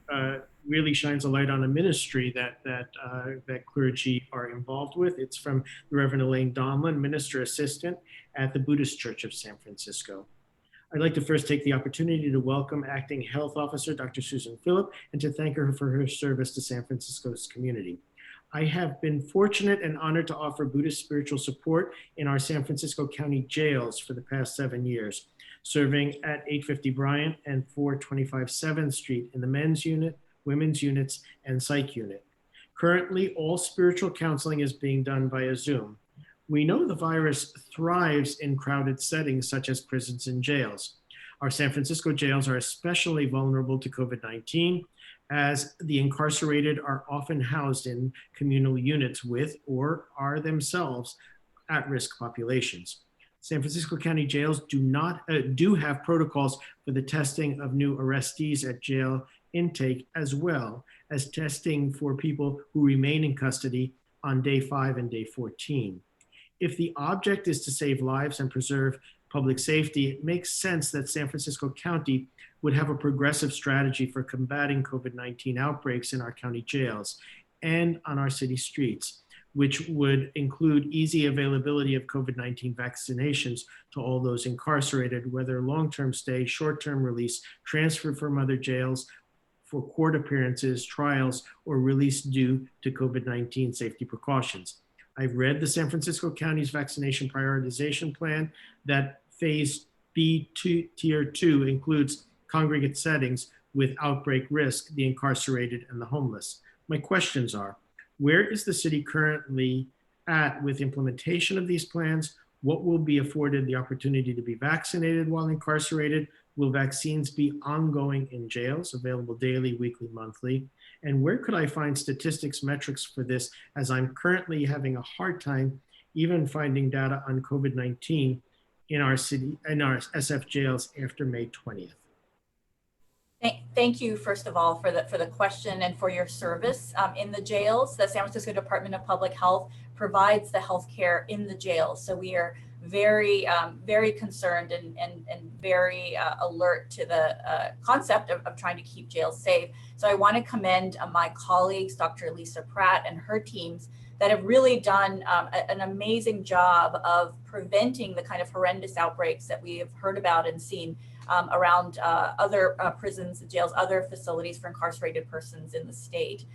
really shines a light on a ministry that clergy are involved with. It's from the Reverend Elaine Donlin, Minister Assistant at the Buddhist Church of San Francisco. I'd like to first take the opportunity to welcome Acting Health Officer Dr. Susan Phillip and to thank her for her service to San Francisco's community. I have been fortunate and honored to offer Buddhist spiritual support in our San Francisco County jails for the past 7 years, serving at 850 Bryant and 425 7th Street in the men's unit, women's units, and psych unit. Currently, all spiritual counseling is being done via Zoom. We know the virus thrives in crowded settings such as prisons and jails. Our San Francisco jails are especially vulnerable to COVID-19, as the incarcerated are often housed in communal units with or are themselves at-risk populations. San Francisco County jails do have protocols for the testing of new arrestees at jail intake, as well as testing for people who remain in custody on day 5 and day 14. If the object is to save lives and preserve public safety, it makes sense that San Francisco County would have a progressive strategy for combating COVID-19 outbreaks in our county jails and on our city streets. which would include easy availability of COVID-19 vaccinations to all those incarcerated, whether long-term stay, short-term release, transfer from other jails for court appearances, trials, or release due to COVID-19 safety precautions. I've read the San Francisco County's vaccination prioritization plan that phase B2, tier 2 includes congregate settings with outbreak risk, the incarcerated and the homeless. My questions are, where is the city currently at with implementation of these plans? What will be afforded the opportunity to be vaccinated while incarcerated? Will vaccines be ongoing in jails, available daily, weekly, monthly? And where could I find statistics, metrics for this, as I'm currently having a hard time even finding data on COVID-19 in our city, in our SF jails after May 20th? Thank you, first of all, for the question and for your service in the jails. The San Francisco Department of Public Health provides the healthcare in the jails. So we are very, very concerned and very alert to the concept of trying to keep jails safe. So I want to commend my colleagues, Dr. Lisa Pratt and her teams, that have really done an amazing job of preventing the kind of horrendous outbreaks that we have heard about and seen around other prisons, jails, other facilities for incarcerated persons in the state.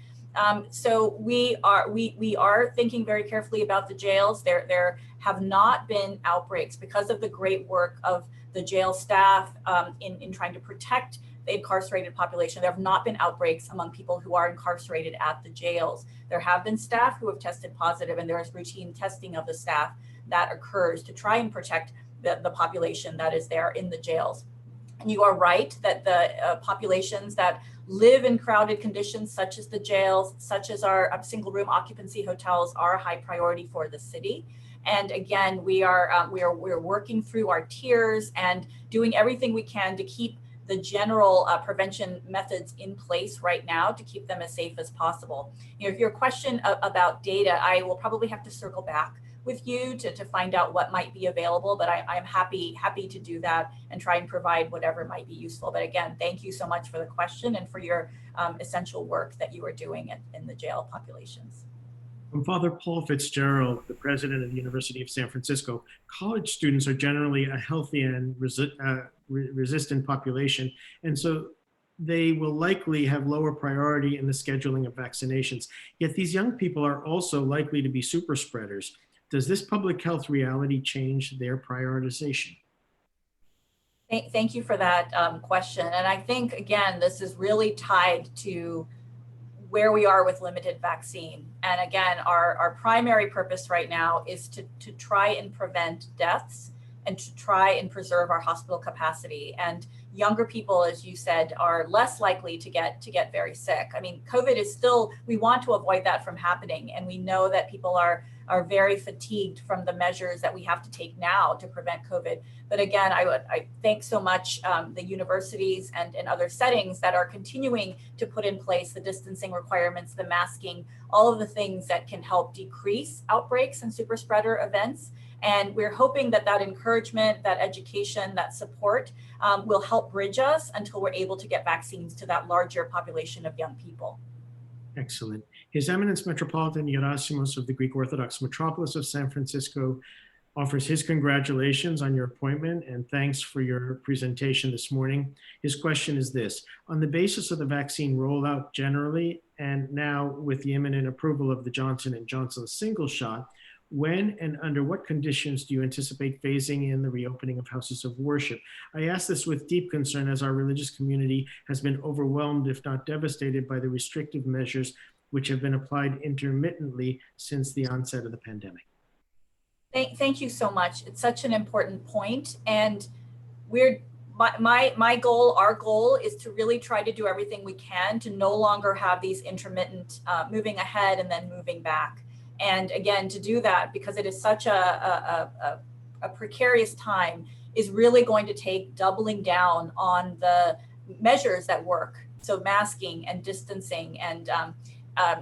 So we are thinking very carefully about the jails. There have not been outbreaks because of the great work of the jail staff in trying to protect the incarcerated population. There have not been outbreaks among people who are incarcerated at the jails. There have been staff who have tested positive, and there is routine testing of the staff that occurs to try and protect the population that is there in the jails. And you are right that the populations that live in crowded conditions, such as the jails, such as our single room occupancy hotels, are a high priority for the city. And again, we're working through our tiers and doing everything we can to keep the general prevention methods in place right now to keep them as safe as possible. You know, if your question about data, I will probably have to circle back with you to find out what might be available, but I'm happy to do that and try and provide whatever might be useful. But again, thank you so much for the question and for your essential work that you are doing in the jail populations. From Father Paul Fitzgerald, the president of the University of San Francisco, college students are generally a healthy and resistant population, and so they will likely have lower priority in the scheduling of vaccinations. Yet these young people are also likely to be super spreaders. Does this public health reality change their prioritization? Thank you for that question. And I think, again, this is really tied to where we are with limited vaccine. And again, our primary purpose right now is to try and prevent deaths and to try and preserve our hospital capacity. And younger people, as you said, are less likely to get very sick. I mean, COVID is still, we want to avoid that from happening. And we know that people are very fatigued from the measures that we have to take now to prevent COVID. But again, I thank so much the universities and other settings that are continuing to put in place the distancing requirements, the masking, all of the things that can help decrease outbreaks and super spreader events. And we're hoping that encouragement, that education, that support will help bridge us until we're able to get vaccines to that larger population of young people. Excellent. His Eminence Metropolitan Gerasimos of the Greek Orthodox Metropolis of San Francisco offers his congratulations on your appointment and thanks for your presentation this morning. His question is this: on the basis of the vaccine rollout generally, and now with the imminent approval of the Johnson & Johnson single shot, when and under what conditions do you anticipate phasing in the reopening of houses of worship? I ask this with deep concern as our religious community has been overwhelmed, if not devastated, by the restrictive measures which have been applied intermittently since the onset of the pandemic. Thank you so much. It's such an important point. And my goal, our goal is to really try to do everything we can to no longer have these intermittent moving ahead and then moving back. And again, to do that, because it is such a precarious time, is really going to take doubling down on the measures that work. So masking and distancing. And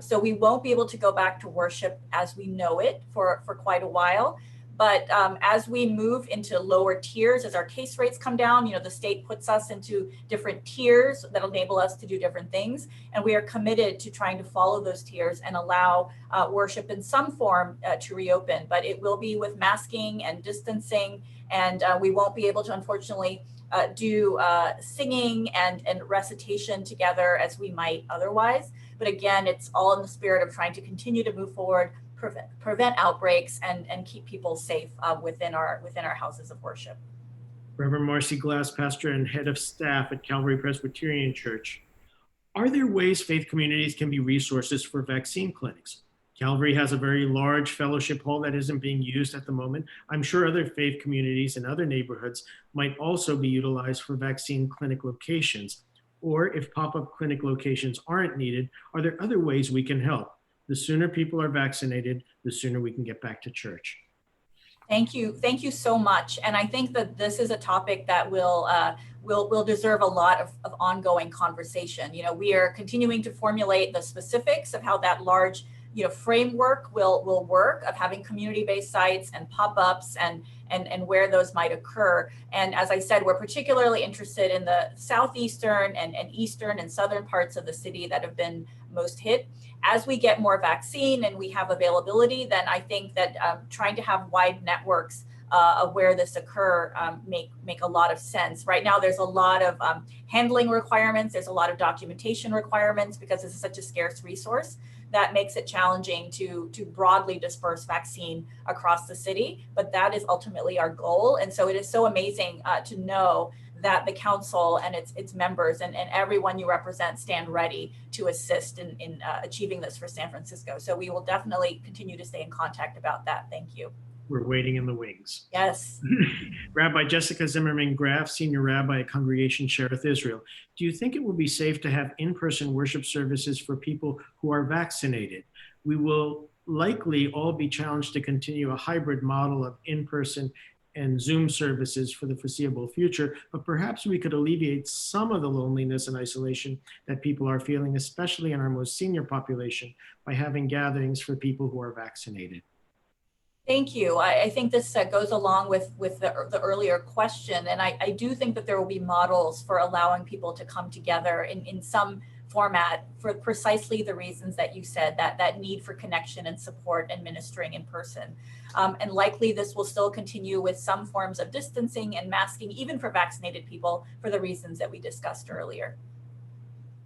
so we won't be able to go back to worship as we know it for quite a while. But as we move into lower tiers, as our case rates come down, the state puts us into different tiers that enable us to do different things. And we are committed to trying to follow those tiers and allow worship in some form to reopen. But it will be with masking and distancing, and we won't be able to, unfortunately, do singing and recitation together as we might otherwise. But again, it's all in the spirit of trying to continue to move forward, prevent outbreaks, and keep people safe within our houses of worship. Reverend Marcy Glass, pastor and head of staff at Calvary Presbyterian Church. Are there ways faith communities can be resources for vaccine clinics? Calvary has a very large fellowship hall that isn't being used at the moment. I'm sure other faith communities in other neighborhoods might also be utilized for vaccine clinic locations. Or if pop-up clinic locations aren't needed, are there other ways we can help? The sooner people are vaccinated, the sooner we can get back to church. Thank you so much. And I think that this is a topic that will deserve a lot of ongoing conversation. We are continuing to formulate the specifics of how that large framework will work, of having community-based sites and pop-ups and where those might occur. And as I said, we're particularly interested in the southeastern and eastern and southern parts of the city that have been most hit. As we get more vaccine and we have availability, then I think that trying to have wide networks of where this occur make a lot of sense. Right now, there's a lot of handling requirements. There's a lot of documentation requirements because this is such a scarce resource that makes it challenging to broadly disperse vaccine across the city. But that is ultimately our goal. And so it is so amazing to know that the council and its members and everyone you represent stand ready to assist in achieving this for San Francisco. So we will definitely continue to stay in contact about that. Thank you. We're waiting in the wings. Yes. Rabbi Jessica Zimmerman Graf, Senior Rabbi at Congregation Shereth Israel. Do you think it will be safe to have in-person worship services for people who are vaccinated? We will likely all be challenged to continue a hybrid model of in-person and Zoom services for the foreseeable future, but perhaps we could alleviate some of the loneliness and isolation that people are feeling, especially in our most senior population, by having gatherings for people who are vaccinated. Thank you. I think this goes along with the earlier question, and I do think that there will be models for allowing people to come together in some format for precisely the reasons that you said, that need for connection and support and ministering in person. And likely this will still continue with some forms of distancing and masking, even for vaccinated people, for the reasons that we discussed earlier.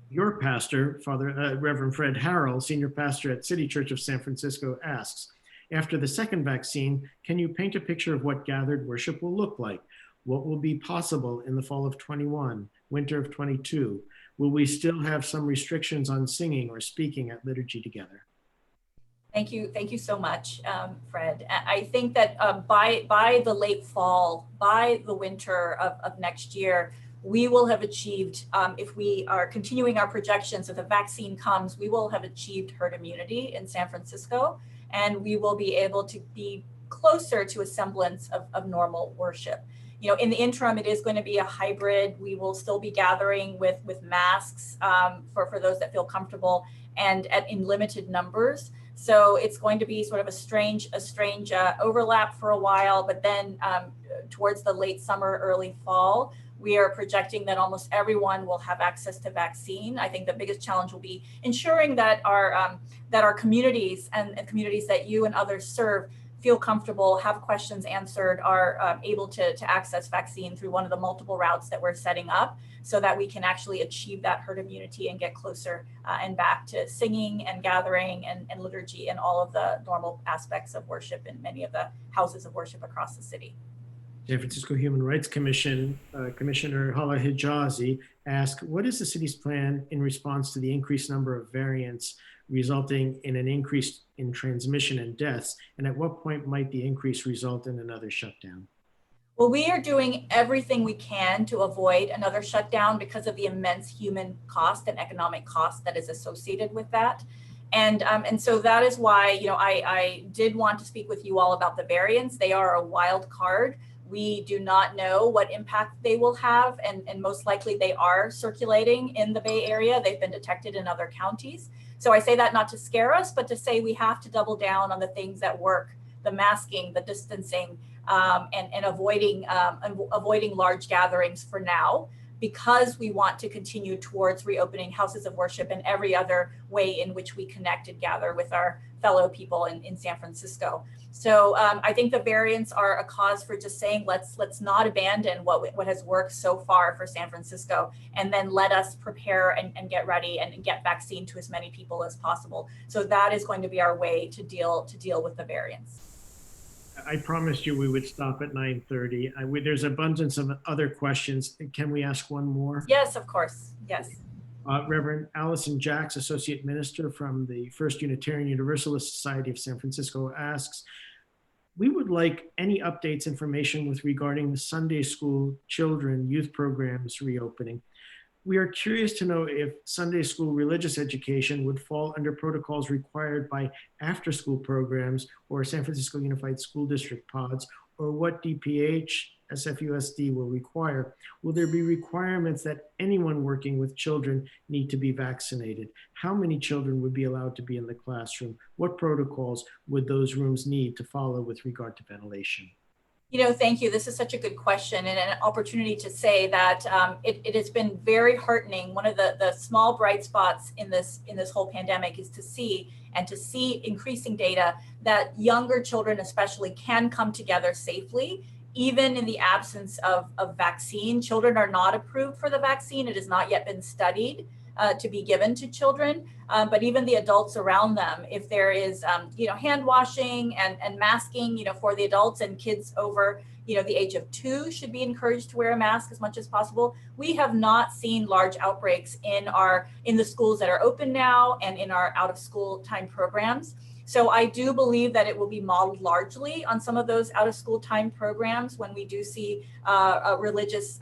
Your pastor, Father Reverend Fred Harrell, Senior Pastor at City Church of San Francisco, asks, after the second vaccine, can you paint a picture of what gathered worship will look like? What will be possible in the fall of 21, winter of 22? Will we still have some restrictions on singing or speaking at liturgy together? Thank you so much, Fred. I think that by the late fall, by the winter of next year, we will have achieved, if we are continuing our projections, if the vaccine comes, we will have achieved herd immunity in San Francisco, and we will be able to be closer to a semblance of normal worship. In the interim, it is going to be a hybrid. We will still be gathering with masks for those that feel comfortable and in limited numbers. So it's going to be sort of a strange overlap for a while, but then towards the late summer, early fall, we are projecting that almost everyone will have access to vaccine. I think the biggest challenge will be ensuring that our communities and communities that you and others serve feel comfortable, have questions answered, are able to access vaccine through one of the multiple routes that we're setting up, so that we can actually achieve that herd immunity and get closer and back to singing and gathering and liturgy and all of the normal aspects of worship in many of the houses of worship across the city. San Francisco Human Rights Commission Commissioner Hala Hijazi asked, what is the city's plan in response to the increased number of variants resulting in an increase in transmission and deaths? And at what point might the increase result in another shutdown? Well, we are doing everything we can to avoid another shutdown because of the immense human cost and economic cost that is associated with that. And so that is why, I did want to speak with you all about the variants. They are a wild card. We do not know what impact they will have, and most likely they are circulating in the Bay Area. They've been detected in other counties. So I say that not to scare us, but to say we have to double down on the things that work the masking, the distancing, and avoiding large gatherings for now, because we want to continue towards reopening houses of worship and every other way in which we connect and gather with our fellow people in San Francisco. So I think the variants are a cause for just saying, let's not abandon what has worked so far for San Francisco, and then let us prepare and get ready and get vaccine to as many people as possible. So that is going to be our way to deal with the variants. I promised you we would stop at 9:30. There's abundance of other questions. Can we ask one more? Yes, of course. Yes. Reverend Allison Jacks, Associate Minister from the First Unitarian Universalist Society of San Francisco, asks, we would like any updates, information with regarding the Sunday school children youth programs reopening. We are curious to know if Sunday school religious education would fall under protocols required by after-school programs or San Francisco Unified School District pods, or what DPH, SFUSD will require. Will there be requirements that anyone working with children need to be vaccinated? How many children would be allowed to be in the classroom? What protocols would those rooms need to follow with regard to ventilation? Thank you. This is such a good question and an opportunity to say that it has been very heartening. One of the small bright spots in this whole pandemic is to see increasing data that younger children especially can come together safely, even in the absence of vaccine. Children are not approved for the vaccine. It has not yet been studied to be given to children, but even the adults around them, if there is, hand washing and masking, for the adults, and kids over, the age of 2 should be encouraged to wear a mask as much as possible. We have not seen large outbreaks in the schools that are open now and in our out of school time programs. So I do believe that it will be modeled largely on some of those out of school time programs when we do see a religious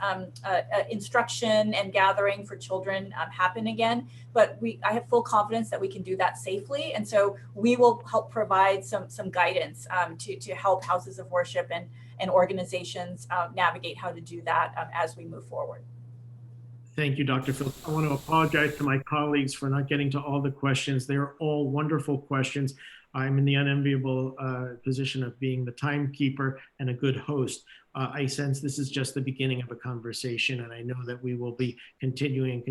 instruction and gathering for children happen again. But I have full confidence that we can do that safely. And so we will help provide some guidance to help houses of worship and organizations navigate how to do that as we move forward. Thank you, Dr. Phillips. I want to apologize to my colleagues for not getting to all the questions. They're all wonderful questions. I'm in the unenviable position of being the timekeeper and a good host. I sense this is just the beginning of a conversation, and I know that we will be continuing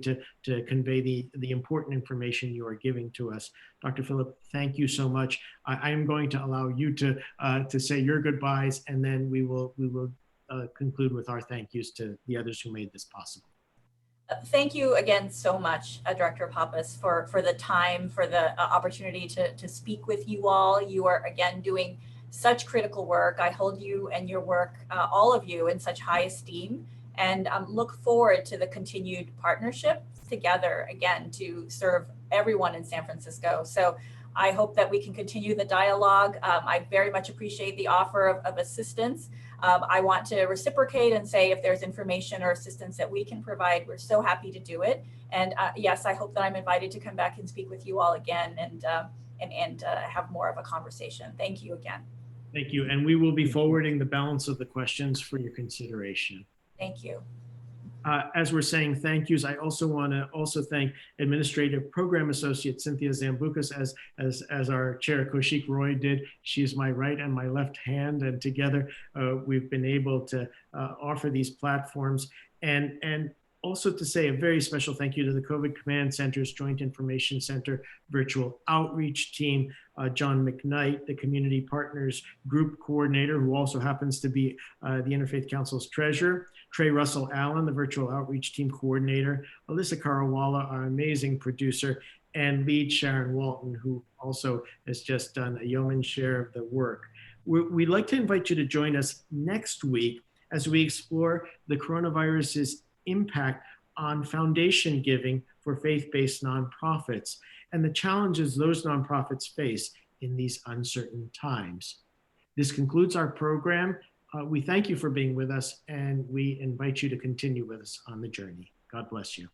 to convey the important information you are giving to us. Dr. Phillip, thank you so much. I am going to allow you to say your goodbyes, and then we will conclude with our thank yous to the others who made this possible. Thank you again so much, Director Pappas, for the time, for the opportunity to speak with you all. You are, again, doing such critical work. I hold you and your work, all of you, in such high esteem, and look forward to the continued partnership together, again, to serve everyone in San Francisco. So I hope that we can continue the dialogue. I very much appreciate the offer of assistance. I want to reciprocate and say if there's information or assistance that we can provide, we're so happy to do it. And yes, I hope that I'm invited to come back and speak with you all again and have more of a conversation. Thank you again. Thank you. And we will be forwarding the balance of the questions for your consideration. Thank you. As we're saying thank yous, I also want to thank Administrative Program Associate Cynthia Zambucas, as our chair Kaushik Roy did. She is my right and my left hand, and together we've been able to offer these platforms. And also to say a very special thank you to the COVID Command Center's Joint Information Center Virtual Outreach Team, John McKnight, the Community Partners Group Coordinator, who also happens to be the Interfaith Council's Treasurer, Trey Russell Allen, the Virtual Outreach Team Coordinator, Alyssa Karawala, our amazing producer, and lead Sharon Walton, who also has just done a yeoman's share of the work. We'd like to invite you to join us next week as we explore the coronavirus's impact on foundation giving for faith-based nonprofits and the challenges those nonprofits face in these uncertain times. This concludes our program. We thank you for being with us, and we invite you to continue with us on the journey. God bless you.